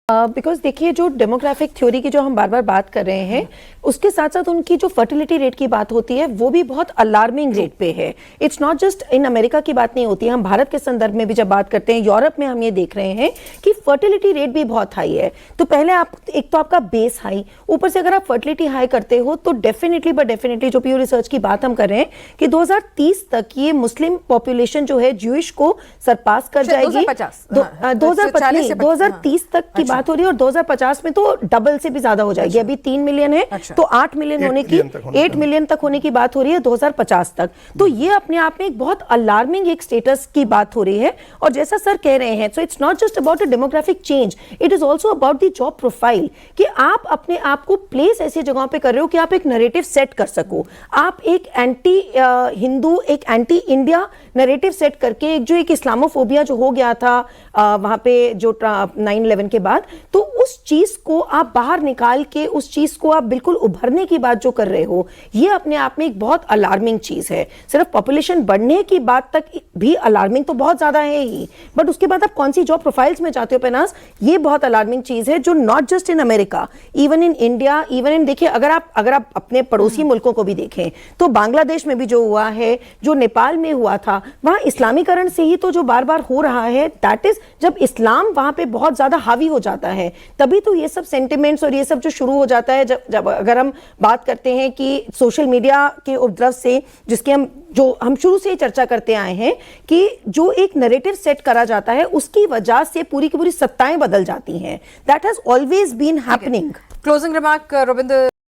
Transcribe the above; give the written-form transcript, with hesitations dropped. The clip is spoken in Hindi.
बिकॉज देखिए, जो डेमोग्राफिक थ्योरी की जो हम बार बार बात कर रहे हैं, उसके साथ साथ उनकी जो फर्टिलिटी रेट की बात होती है वो भी बहुत अलार्मिंग रेट पे है। It's not just in America की बात नहीं होती है, हम भारत के संदर्भ में भी जब बात करते हैं, यूरोप में हम ये देख रहे हैं कि फर्टिलिटी रेट भी बहुत हाई है। तो पहले आप एक तो आपका बेस हाई, ऊपर से अगर आप फर्टिलिटी हाई करते हो तो डेफिनेटली जो प्यू रिसर्च की बात हम कर रहे हैं कि 2030 तक ये मुस्लिम पॉपुलेशन जो है ज्यूइश को सरपास कर जाएगी। 2030 तक की बात हो रही है और 2050 में तो डबल से भी ज्यादा हो जाएगी। अभी 3 मिलियन है तो 8 मिलियन होने की, 8 मिलियन तक होने की बात हो रही है 2050 तक। तो ये अपने आप में एक बहुत अलार्मिंग एक स्टेटस की बात हो रही है। और जैसा सर कह रहे हैं, so it's not just about a demographic change, it is also about the job profile, कि आप अपने आप को प्लेस ऐसी जगहों पे कर रहे हो कि आप एक नरेटिव सेट कर सको। आप एक एंटी हिंदू, एक एंटी इंडिया नरेटिव सेट करके एक इस्लामोफोबिया जो हो गया था वहां पे जो 9/11 के बाद, तो उस चीज को आप बाहर निकाल के उस चीज को आप बिल्कुल उभरने की बात जो कर रहे हो, ये अपने आप में एक बहुत अलार्मिंग चीज है। सिर्फ पॉपुलेशन बढ़ने की बात तक भी अलार्मिंग तो बहुत ज्यादा है ही, बट उसके बाद आप कौन सी जॉब प्रोफाइल्स में जाते हो पेनास, ये बहुत अलार्मिंग चीज है, जो not just in America, even in India, even in, देखिए अगर आप अपने पड़ोसी मुल्कों को भी देखें तो बांग्लादेश में भी जो हुआ है, जो नेपाल में हुआ था, वहां इस्लामीकरण से ही तो जो बार बार हो रहा है, दैट इज जब इस्लाम वहां पे बहुत ज्यादा हावी हो जाता है, तभी तो ये सब सेंटिमेंट्स और ये सब जो शुरू हो जाता है। जब अगर हम बात करते हैं कि सोशल मीडिया के उपद्रव से, जिसके हम शुरू से ही चर्चा करते आए हैं कि जो एक नैरेटिव सेट करा जाता है, उसकी वजह से पूरी की पूरी सत्ताएं बदल जाती हैं। That has always been happening. Closing remark, Ravindra.